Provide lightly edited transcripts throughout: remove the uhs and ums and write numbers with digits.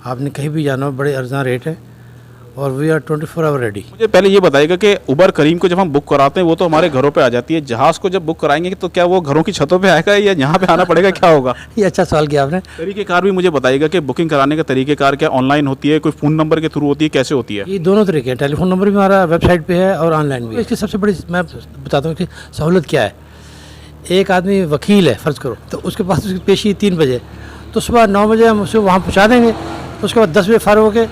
आपने कहीं भी जाना हो, बड़े अर्जा रेट है और वी आर 24 आवर रेडी। मुझे पहले ये बताइएगा कि उबर करीम को जब हम बुक कराते हैं वो तो हमारे घरों पे आ जाती है, जहाज़ को जब बुक कराएंगे तो क्या वो घरों की छतों पे आएगा या यहाँ पे आना पड़ेगा, क्या होगा? ये अच्छा सवाल किया आपने। तरीक़ेकार भी मुझे बताइएगा कि बुकिंग कराने का तरीक़ेकार क्या ऑनलाइन होती है, कोई फ़ोन नंबर के थ्रू होती है, कैसे होती है? ये दोनों तरीके हैं, टेलीफोन नंबर भी हमारा वेबसाइट पे है और ऑनलाइन भी। इसकी सबसे बड़ी मैं बताता हूँ कि सहूलत क्या है। एक आदमी वकील है फ़र्ज़ करो, तो उसके पास उसकी पेशी 3 बजे, तो सुबह 9 बजे हम उसे वहाँ पहुँचा देंगे। उसके बाद 10 बजे फ़ारग होकर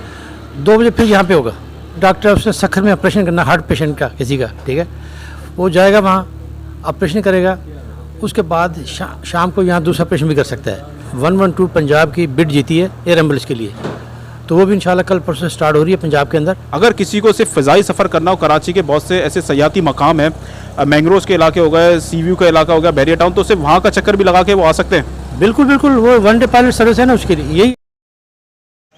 2 बजे फिर यहाँ पे होगा। डॉक्टर उसने सखर में ऑपरेशन करना, हार्ट पेशेंट का किसी का, ठीक है, वो जाएगा वहाँ ऑपरेशन करेगा। उसके बाद शाम को यहाँ दूसरा ऑपरेशन भी कर सकता है। 112 पंजाब की बिड जीती है एयर एम्बुलेंस के लिए, तो वो भी इंशाल्लाह कल परसों स्टार्ट हो रही है पंजाब के अंदर। अगर किसी को सिर्फ फ़िज़ाई सफ़र करना हो, कराची के बहुत से ऐसे सयाती मकाम हैं, मैंग्रोव्स के इलाके हो गए, सी व्यू का इलाका हो गया, बैरियर टाउन, तो सिर्फ वहाँ का चक्कर भी लगा के वो आ सकते हैं? बिल्कुल बिल्कुल, वो 1 डे पायलट सर्विस है ना, उसके लिए यही।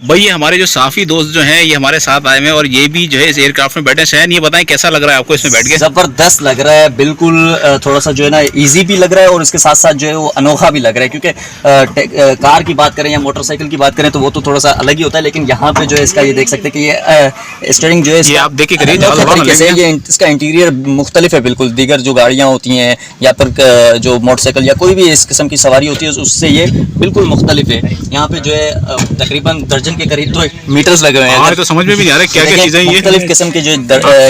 भाई ये हमारे जो साफ़ी दोस्त जो हैं ये हमारे साथ आए हुए हैं और ये भी जो है इस एयरक्राफ्ट में बैठे हैं। शहन, ये बताएं कैसा लग रहा है आपको इसमें बैठ के? जबरदस्त लग रहा है, बिल्कुल थोड़ा सा जो है ना इजी भी लग रहा है और इसके साथ साथ जो है वो अनोखा भी लग रहा है, क्योंकि कार की बात करें या मोटरसाइकिल की बात करें तो वो तो थोड़ा सा अलग ही होता है, लेकिन यहाँ पे जो है इसका ये देख सकते हैं कि ये स्टीयरिंग जो है आप देख के करिए, ये इसका इंटीरियर मुख्तलिफ है बिल्कुल दीगर जो गाड़ियाँ होती हैं या फिर जो मोटरसाइकिल या कोई भी इस किस्म की सवारी होती है उससे ये बिल्कुल मुख्तलिफ है। यहाँ पे जो है तकरीबन दर्जन के करीब तो मीटर्स लगे हुए हैं। तो समझ में भी नहीं आ रहा क्या क्या चीजें ये मुख्तलिफ किस्म के जो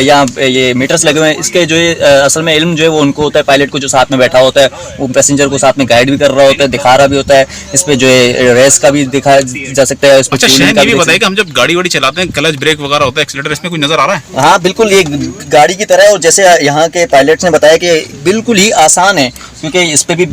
यहाँ ये मीटर्स लगे हुए हैं। इसके जो है असल में इल्म जो है वो उनको होता है, पायलट को जो साथ में बैठा होता है वो पैसेंजर को साथ में गाइड भी कर रहा होता है, दिखा रहा भी होता है। इस पे जो है रेस का भी दिखाया जा सकता है। अच्छा शहन, ये भी बताइए कि हम जब गाड़ी वाड़ी चलाते हैं, क्लच ब्रेक वगैरह होता है, एक्सीलरेटर, इसमें कुछ नजर आ रहा है? हाँ बिल्कुल, ये गाड़ी की तरह है और जैसे यहाँ के पायलट्स ने बताया कि बिल्कुल ही आसान है, क्योंकि इस पे भी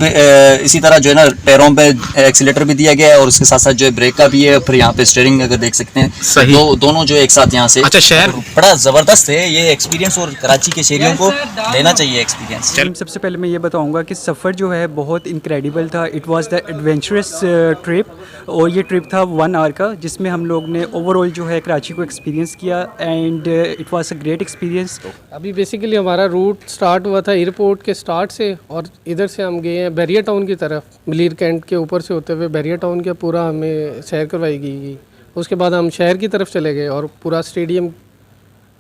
इसी तरह जो है ना पैरों पे एक्सीलेटर भी दिया गया है और उसके साथ साथ जो है ब्रेक का भी है, फिर यहाँ पे स्टीयरिंग अगर देख सकते हैं सही। दोनों जो एक साथ यहाँ से। अच्छा शहर बड़ा ज़बरदस्त है ये एक्सपीरियंस और कराची के शहरियों को लेना चाहिए एक्सपीरियंस। सबसे पहले मैं ये बताऊंगा कि सफ़र जो है बहुत इनक्रेडिबल था। It was the adventurous trip और ये ट्रिप था 1 आवर का, जिसमें हम लोग ने ओवरऑल जो है कराची को एक्सपीरियंस किया and it was a great experience. अभी बेसिकली हमारा रूट स्टार्ट हुआ था एयरपोर्ट के स्टार्ट से और इधर से हम गए हैं बैरियर टाउन की तरफ, मलीर कैंट के ऊपर से होते हुए बैरियर टाउन के पूरा हमें सैर करवाई गई। उसके बाद हम शहर की तरफ चले गए और पूरा स्टेडियम,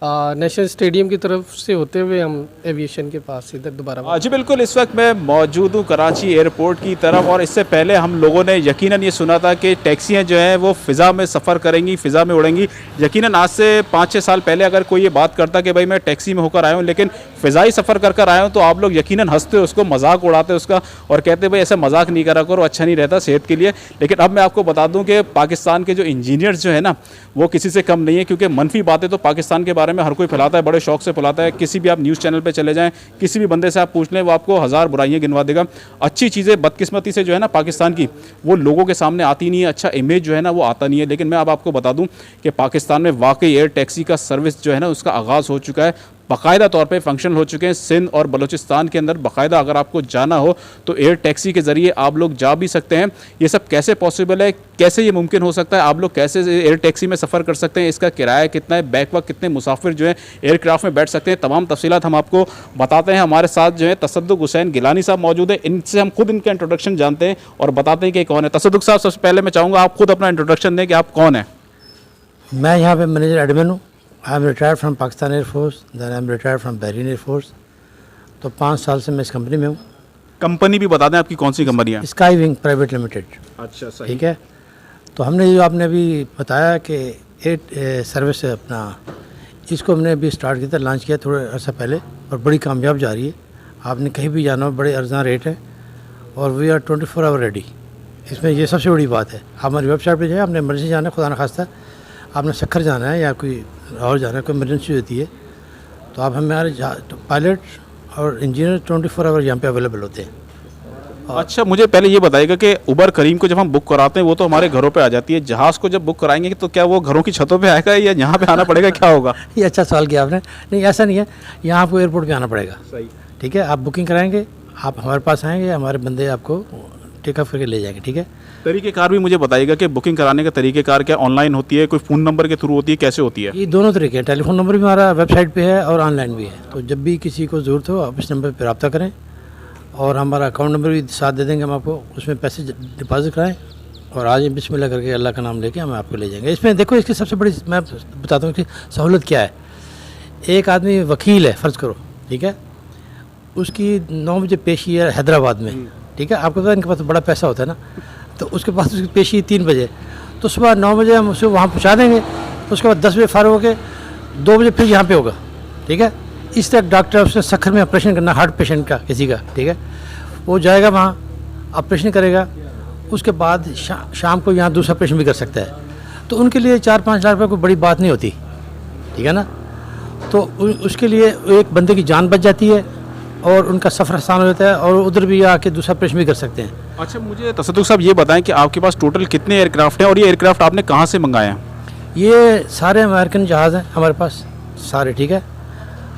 नेशनल स्टेडियम की तरफ से होते हुए हम एविएशन के पास इधर दोबारा। जी बिल्कुल, इस वक्त मैं मौजूद हूँ कराची एयरपोर्ट की तरफ और इससे पहले हम लोगों ने यकीनन ये सुना था कि टैक्सियाँ जो हैं वो फ़िज़ा में सफ़र करेंगी, फ़िज़ा में उड़ेंगी। यकीनन आज से 5-6 साल पहले अगर कोई ये बात करता कि भाई मैं टैक्सी में होकर आया हूँ लेकिन फ़िज़ाई सफ़र कर आया हूँ, तो आप लोग यकीनन हंसते, उसको मजाक उड़ाते उसका और कहते भाई ऐसा मजाक नहीं करा करो, अच्छा नहीं रहता सेहत के लिए। लेकिन अब मैं आपको बता दूँ कि पाकिस्तान के जो इंजीनियर्स जो है ना वो किसी से कम नहीं है, क्योंकि मनफी बातें तो पाकिस्तान के बारे में हर कोई फैलाता है, बड़े शौक से फैलाता है। किसी भी आप न्यूज़ चैनल पे चले जाएं, किसी भी बंदे से आप पूछ लें, वो आपको 1000 बुराइयां गिनवा देगा। अच्छी चीज़ें बदकिस्मती से जो है ना पाकिस्तान की वो लोगों के सामने आती नहीं है, अच्छा इमेज जो है ना वो आता नहीं है। लेकिन मैं अब आपको बता दूं कि पाकिस्तान में वाकई एयर टैक्सी का सर्विस जो है ना उसका आगाज़ हो चुका है, बाकायदा तौर पे फंक्शन हो चुके हैं। सिंध और बलूचिस्तान के अंदर बाकायदा अगर आपको जाना हो तो एयर टैक्सी के ज़रिए आप लोग जा भी सकते हैं। ये सब कैसे पॉसिबल है, कैसे ये मुमकिन हो सकता है, आप लोग कैसे एयर टैक्सी में सफ़र कर सकते हैं, इसका किराया कितना है, बैक वक्त कितने मुसाफिर जो है एयरक्राफ्ट में बैठ सकते हैं, तमाम तफसीलात हम आपको बताते हैं। हमारे साथ जो है तसद्दुक हुसैन गिलानी साहब मौजूद है, इनसे हम खुद इनका इंट्रोडक्शन जानते हैं और बताते हैं कि कौन है। तसद्दुक साहब, सबसे पहले मैं चाहूँगा आप खुद अपना इंट्रोडक्शन दें कि आप कौन हैं। मैं यहाँ पे मैनेजर एडमिन हूँ। I am retired from Pakistan air force, then I am retired from Bahrain air force. तो 5 साल से मैं इस कंपनी में हूँ। कंपनी भी बता दें आपकी कौन सी कंपनी है? Sky wing private limited. अच्छा सही, ठीक है। तो हमने जो आपने अभी बताया कि एयर सर्विस अपना इसको हमने अभी स्टार्ट किया था, लॉन्च किया थोड़े अर्सा पहले और बड़ी कामयाब जा रही है। आपने कहीं भी जाना हो, बड़े अर्जा रेट है और वी आर 24 आवर रेडी। इसमें ये सबसे बड़ी बात है। आप हमारी वेबसाइट पर जाए, आपने इमरजेंसी जाना है, खुदा न खास्ता आपने सखर जाना है या कोई और जाना है, कोई इमरजेंसी होती है, तो आप हमारे पायलट और इंजीनियर 24 आवर यहाँ पे अवेलेबल होते हैं। अच्छा मुझे पहले ये बताइएगा कि उबर करीम को जब हम बुक कराते हैं वो तो हमारे घरों पे आ जाती है, जहाज़ को जब बुक कराएंगे तो क्या वो घरों की छतों पे आएगा या यहाँ पे आना पड़ेगा, क्या होगा? ये अच्छा सवाल किया आपने। नहीं ऐसा नहीं है, यहाँ आपको एयरपोर्ट पे आना पड़ेगा। सही, ठीक है। आप बुकिंग कराएंगे, आप हमारे पास आएंगे, हमारे बंदे आपको टेक ऑफ करके ले जाएंगे। ठीक है। तरीक़ेकार भी मुझे बताइएगा कि बुकिंग कराने का तरीक़ेकार क्या ऑनलाइन होती है, कोई फ़ोन नंबर के थ्रू होती है, कैसे होती है? ये दोनों तरीके हैं। टेलीफोन नंबर भी हमारा वेबसाइट पे है और ऑनलाइन भी है, तो जब भी किसी को ज़रूरत हो आप इस नंबर पर रब्ता करें और हमारा अकाउंट नंबर भी साथ दे देंगे हम आपको, उसमें पैसे डिपॉजिट कराएं और आज बिस्मिल्लाह करके अल्लाह का नाम लेके हम आपको ले जाएंगे। इसमें देखो, इसकी सबसे बड़ी मैं बताता हूँ कि सहूलत क्या है। एक आदमी वकील है, फ़र्ज़ करो, ठीक है, उसकी 9 बजे पेशी है हैदराबाद में, ठीक है, आपको पता है इनके पास बड़ा पैसा होता है ना, तो उसके पास उसकी पेशी 3 बजे, तो सुबह 9 बजे हम उसे वहाँ पहुँचा देंगे, उसके बाद 10 बजे फारग होकर 2 बजे फिर यहाँ पे होगा, ठीक है। इस तरह डॉक्टर उसने सखर में ऑपरेशन करना, हार्ट पेशेंट का किसी का, ठीक है, वो जाएगा वहाँ ऑपरेशन करेगा, उसके बाद शाम को यहाँ दूसरा ऑपरेशन भी कर सकता है। तो उनके लिए 4-5 लाख रुपये कोई बड़ी बात नहीं होती, ठीक है ना। तो उसके लिए एक बंदे की जान बच जाती है और उनका सफ़र आसान हो जाता है, और उधर भी आके दूसरा ऑपरेशन भी कर सकते हैं। अच्छा, मुझे तसद्दुक़ साहब ये बताएं कि आपके पास टोटल कितने एयरक्राफ्ट हैं और ये एयरक्राफ्ट आपने कहाँ से मंगाए हैं? ये सारे अमेरिकन जहाज़ हैं हमारे पास सारे, ठीक है,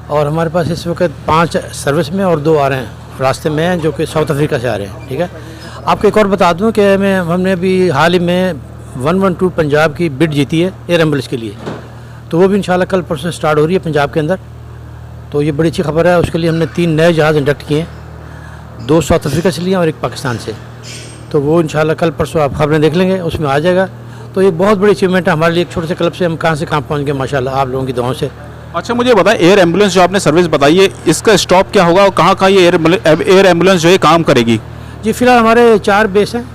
और हमारे पास इस वक्त 5 सर्विस में और 2 आ रहे हैं, रास्ते में हैं, जो कि साउथ अफ्रीका से आ रहे हैं, ठीक है। आपको एक और बता दूं कि हमने अभी हाल ही में 112 पंजाब की बिड जीती है एयर एम्बुलेंस के लिए, तो वो भी इंशाल्लाह कल परसों स्टार्ट हो रही है पंजाब के अंदर। तो ये बड़ी अच्छी खबर है। उसके लिए हमने 3 नए जहाज़ इंडक्ट किए हैं, 2 साउथ अफ्रीका से लिए और 1 पाकिस्तान से। तो वो इंशाल्लाह कल परसों आप खबरें देख लेंगे, उसमें आ जाएगा। तो ये बहुत बड़ी अचीवमेंट है हमारे लिए, एक छोटे से क्लब से हम कहाँ से कहाँ पहुँच गए माशाल्लाह आप लोगों की दुआओं से। अच्छा, मुझे बताएं, एयर एम्बुलेंस जो आपने सर्विस बताई है, इसका स्टॉप क्या होगा और कहाँ कहाँ ये एयर एम्बुलेंस जो है काम करेगी? जी, फ़िलहाल हमारे 4 बेस हैं,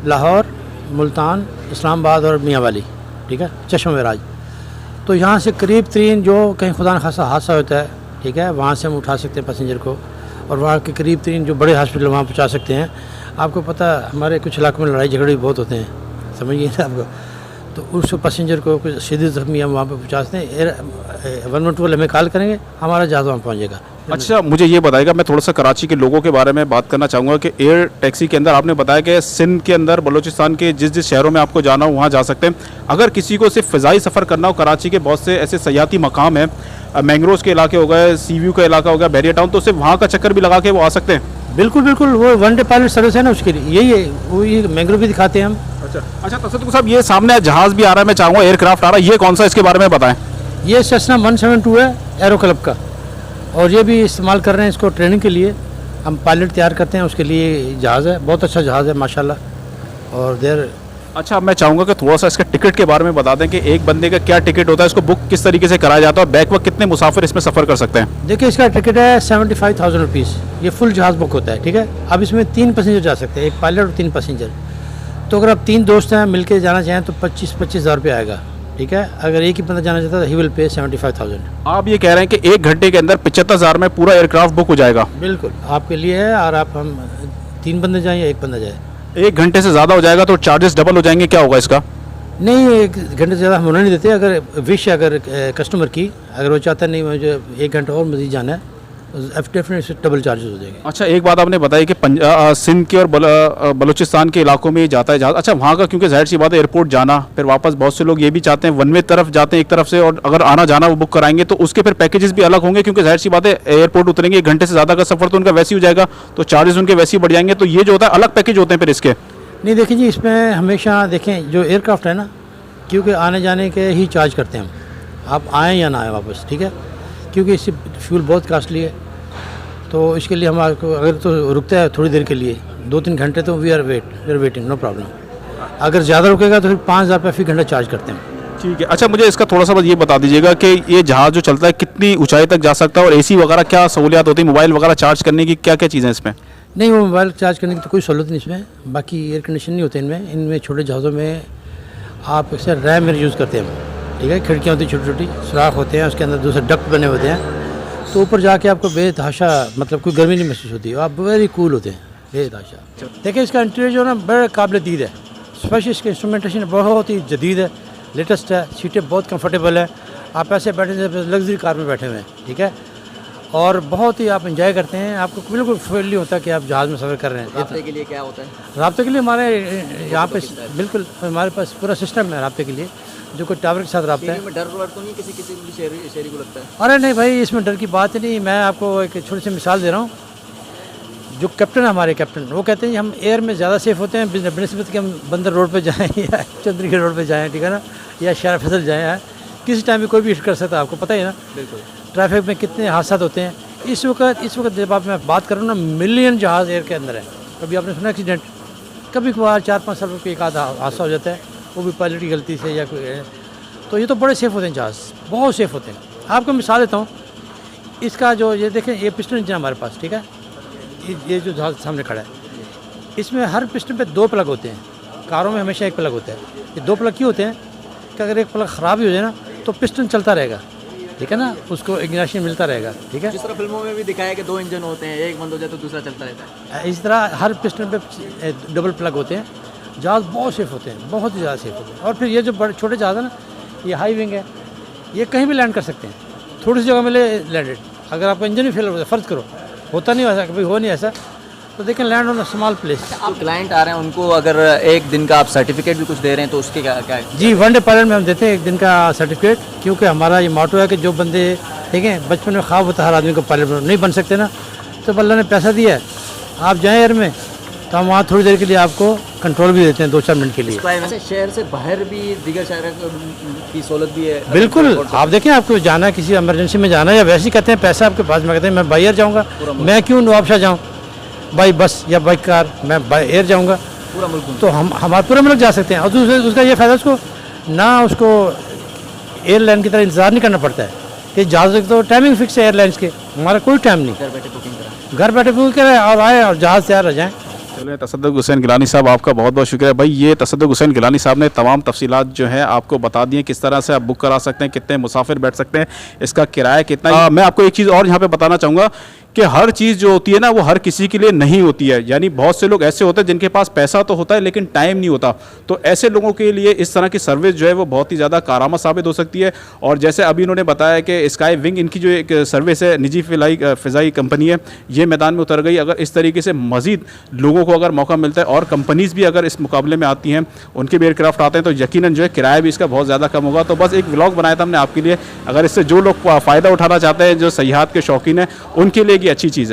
लाहौर, मुल्तान, इस्लामाबाद और मियांवाली, ठीक है, चश्मा मेराज। तो यहाँ से करीब तरीन जो कहीं खुदा न खासा हादसा होता है, ठीक है, वहाँ से हम उठा सकते हैं पैसेंजर को, और वहाँ के करीब तरीन जो बड़े हॉस्पिटल वहाँ पहुँचा सकते हैं। आपको पता है हमारे कुछ इलाकों में लड़ाई झगड़े बहुत होते हैं, समझिए ना आपको, तो उस पैसेंजर को कुछ सीधे जख्मी हम वहाँ पे पहुँचा सकते हैं। एयर 112 हमें कॉल करेंगे, हमारा जहाज़ वहाँ पहुँच जाएगा। अच्छा, मुझे ये बताएगा, मैं थोड़ा सा कराची के लोगों के बारे में बात करना चाहूँगा कि एयर टैक्सी के अंदर आपने बताया कि सिंध के अंदर, बलूचिस्तान के जिस जिस शहरों में आपको जाना हो वहाँ जा सकते हैं। अगर किसी को सिर्फ फ़िज़ाई सफ़र करना हो, कराची के बहुत से ऐसे सयाती मकाम हैं, मैंग्रोव्स के इलाके हो गए, सी व्यू का इलाका हो गया, बैरिया टाउन, तो सिर्फ वहाँ का चक्कर भी लगा के वो आ सकते हैं? बिल्कुल बिल्कुल, वो 1 डे पायलट सर्विस है ना, उसके लिए यही है, वो ये मैंग्रोव भी दिखाते हैं हम। अच्छा, तसद्दुक़ साहब, ये सामने जहाज़ भी आ रहा है, मैं चाहूँगा एयरक्राफ्ट आ रहा है, ये कौन सा, इसके बारे में बताएं। ये सेस्ना 172 है एरो क्लब का, और ये भी इस्तेमाल कर रहे हैं इसको ट्रेनिंग के लिए। हम पायलट तैयार करते हैं उसके लिए, जहाज़ है, बहुत अच्छा जहाज़ है माशाल्लाह। और देर अच्छा, मैं चाहूँगा कि थोड़ा सा इसका टिकट के बारे में बता दें कि एक बंदे का क्या टिकट होता है, इसको बुक किस तरीके से कराया जाता है, और बैक वक्त कितने मुसाफिर इसमें सफ़र कर सकते हैं? देखिए, इसका टिकट है 75,000 रुपीज़, ये फुल जहाज़ बुक होता है, ठीक है। अब इसमें 3 पैसेंजर जा सकते हैं, 1 पायलट और 3 पैसेंजर। तो अगर आप 3 दोस्त हैं मिलकर जाना चाहें तो 25 हज़ार रुपये आएगा, ठीक है। अगर एक ही बंदा जाना चाहता है तो ही विल पे 75,000। आप ये कह रहे हैं कि 1 घंटे के अंदर 75,000 में पूरा एयरक्राफ्ट बुक हो जाएगा? बिल्कुल आपके लिए है, और आप हम 3 बंदे जाएँ या 1 बंदा जाए। 1 घंटे से ज़्यादा हो जाएगा तो चार्जेस डबल हो जाएंगे, क्या होगा इसका? नहीं, 1 घंटे से ज़्यादा हम होने नहीं देते। अगर विश अगर कस्टमर की, अगर वो चाहता है नहीं मुझे 1 घंटा और मज़ीद जाना है, डेफिनेटली डबल चार्जेस हो जाएंगे। अच्छा, एक बात आपने बताई कि सिंध के और बलूचिस्तान के इलाकों में जाता है जहाज़। अच्छा, वहाँ का क्योंकि जाहिर सी बात है एयरपोर्ट जाना, फिर वापस बहुत से लोग ये भी चाहते हैं वन वे तरफ जाते हैं एक तरफ से, और अगर आना जाना वो बुक कराएंगे तो उसके फिर पैकेजेस भी अलग होंगे, क्योंकि जाहिर सी बात है एयरपोर्ट उतरेंगे 1 घंटे से ज़्यादा का सफ़र तो उनका वैसे ही हो जाएगा, तो चार्जेस उनके वैसे ही बढ़ जाएंगे। तो ये जो होता है अलग पैकेज होते हैं फिर इसके? नहीं, देखिए जी, इसमें हमेशा देखें जो एयरक्राफ्ट है ना, क्योंकि आने जाने के ही चार्ज करते हैं हम, आप आएँ या ना आएँ वापस, ठीक है, क्योंकि इससे फ्यूल बहुत कास्टली है। तो इसके लिए हम आपको अगर तो रुकता है थोड़ी देर के लिए 2-3 घंटे, तो we are waiting, no problem. अगर ज़्यादा रुकेगा तो फिर 5,000 रुपये फी घंटा चार्ज करते हैं। ठीक है। अच्छा, मुझे इसका थोड़ा सा बस ये बता दीजिएगा कि ये जहाज़ जो चलता है कितनी ऊंचाई तक जा सकता है, और एसी वगैरह क्या सहूलियात होती है, मोबाइल वगैरह चार्ज करने की क्या क्या चीज़ें इसमें? नहीं, वो मोबाइल चार्ज करने की तो कोई सहूलत नहीं इसमें। बाकी एयर कंडीशन नहीं होते इनमें छोटे जहाज़ों में आप इसे रैम में यूज़ करते हैं, ठीक है। खिड़कियाँ होती छोटी छोटी, सुराख होते हैं, उसके अंदर दूसरे डक्ट बने होते हैं, तो ऊपर जाके आपको बेतहाशा मतलब कोई गर्मी नहीं महसूस होती, आप वेरी कूल होते हैं, बेतहाशा। देखिए, इसका इंटीरियर जो है ना बड़ा काबिल दीद है, स्पेशली इसकी इंस्ट्रूमेंटेशन बहुत ही जदीद है, लेटेस्ट है, सीटें बहुत कंफर्टेबल है, आप ऐसे बैठे जैसे लग्जरी कार में बैठे हुए हैं, ठीक है, और बहुत ही आप इंजॉय करते हैं। आपको बिल्कुल फील नहीं होता कि आप जहाज़ में सफ़र कर रहे हैं। राब्ते के लिए क्या होता है? राब्ते के लिए हमारे यहाँ पे बिल्कुल हमारे पास पूरा सिस्टम है राब्ते के लिए, जो कोई टावर के साथ राब्ता है। में डर तो नहीं किसी शहरी को लगता है? अरे नहीं भाई, इसमें डर की बात ही नहीं। मैं आपको एक छोटी सी मिसाल दे रहा हूँ। जो कैप्टन है हमारे कैप्टन, वो कहते हैं हम एयर में ज़्यादा सेफ होते हैं बनस्बत कि हम बंदर रोड पे जाएं या चंद्रगिरी रोड पे जाएं, ठीक है ना, या शारा फैसल जाएं, किसी टाइम भी कोई भी हिट कर सकता है, आपको पता ही है ना। बिल्कुल। ट्रैफिक में कितने हादसा होते हैं इस वक्त जब आप मैं बात कर रहा हूँ ना, मिलियन जहाज़ एयर के अंदर है। कभी आपने सुना एक्सीडेंट? कभी कभार 4-5 साल पे एक आधा हादसा हो जाता है, वो भी पायलट की गलती से या कोई। तो ये तो बड़े सेफ़ होते हैं जहाज़, बहुत सेफ़ होते हैं। आपको मिसाल देता हूँ, इसका जो ये देखें, ये पिस्टन इंजन हमारे पास, ठीक है, ये जो जहाज़ सामने खड़ा है, इसमें हर पिस्टन पे 2 प्लग होते हैं। कारों में हमेशा 1 प्लग होता है। ये 2 प्लग क्यों होते हैं कि अगर एक प्लग ख़राब भी हो जाए ना तो पिस्टन चलता रहेगा, ठीक है ना, उसको इग्निशन मिलता रहेगा, ठीक है। जिस तरह फिल्मों में भी दिखाया है कि 2 इंजन होते हैं, एक बंद हो जाए तो दूसरा चलता रहता है। इस तरह हर पिस्टन पे डबल प्लग होते हैं। जहाज़ बहुत सेफ़ होते हैं, बहुत ही ज़्यादा सेफ़ होते हैं। और फिर ये जो बड़े छोटे जहाज़ है ना, ये हाई विंग है, ये कहीं भी लैंड कर सकते हैं, थोड़ी सी जगह मिले लैंडेड। अगर आपका इंजन भी फेल हो जाए, फ़र्ज़ करो, होता नहीं ऐसा, कभी हो नहीं ऐसा, तो they can land on a small place. आप क्लाइंट आ रहे हैं, उनको अगर एक दिन का आप सर्टिफिकेट भी कुछ दे रहे हैं तो उसके क्या क्या है? जी, 1 डे पायलट में हम देते हैं 1 दिन का सर्टिफिकेट, क्योंकि हमारा ये मोटो है कि जो बंदे, ठीक है, बचपन में ख्वाब होता है हर आदमी को पायलट नहीं बन सकते ना, तो अल्लाह ने पैसा दिया है, आप जाएँ एयर में, तो हम वहाँ थोड़ी देर के लिए आपको कंट्रोल भी देते हैं 2-4 मिनट के लिए। वैसे शहर से बाहर भी दीगर शहर की सहूलत भी है? बिल्कुल, आप देखें, आपको जाना है, किसी इमरजेंसी में जाना है, या वैसे ही कहते हैं पैसा आपके पास में, कहते हैं मैं बाई एयर जाऊँगा, मैं क्यों नवाबशाह जाऊँ बाई बस या बाई कार, मैं बाई एयर जाऊँगा, पूरा मुल्क तो हम हमारे पूरे मुल्क जा सकते हैं। और दूसरे उसका ये फ़ायदा, उसको ना उसको एयरलाइन की तरह इंतज़ार नहीं करना पड़ता है कि जहाज़ तो टाइमिंग फिक्स है एयरलाइंस के, हमारा कोई टाइम नहीं, घर बैठे बुकिंग करा, घर बैठे बुक करें और आए और जहाज़ तैयार रह जाएँ। चलिए, तसद्दुक़ हुसैन गिलानी साहब, आपका बहुत बहुत शुक्रिया भाई। ये तसद्दुक़ हुसैन गिलानी साहब ने तमाम तफसीलात जो हैं आपको बता दी हैं, किस तरह से आप बुक करा सकते हैं, कितने मुसाफिर बैठ सकते हैं, इसका किराया कितना। मैं आपको एक चीज़ और यहाँ पे बताना चाहूँगा कि हर चीज़ जो होती है ना, वो हर किसी के लिए नहीं होती है। यानी बहुत से लोग ऐसे होते हैं जिनके पास पैसा तो होता है लेकिन टाइम नहीं होता, तो ऐसे लोगों के लिए इस तरह की सर्विस जो है वो बहुत ही ज़्यादा कारामद साबित हो सकती है। और जैसे अभी इन्होंने बताया कि स्काई विंग इनकी जो एक सर्विस है, निजी फ़िज़ाई कंपनी है, ये मैदान में उतर गई। अगर इस तरीके से मज़ीद लोगों को अगर मौका मिलता है और कंपनीज़ भी अगर इस मुकाबले में आती हैं, उनके भी एयरक्राफ्ट आते हैं, तो यकीनन जो है किराया भी इसका बहुत ज़्यादा कम होगा। तो बस एक व्लॉग बनाया था हमने आपके लिए, अगर इससे जो लोग फ़ायदा उठाना चाहते हैं, जो सयाहत के शौकीन हैं, उनके लिए ये अच्छी चीज़ है।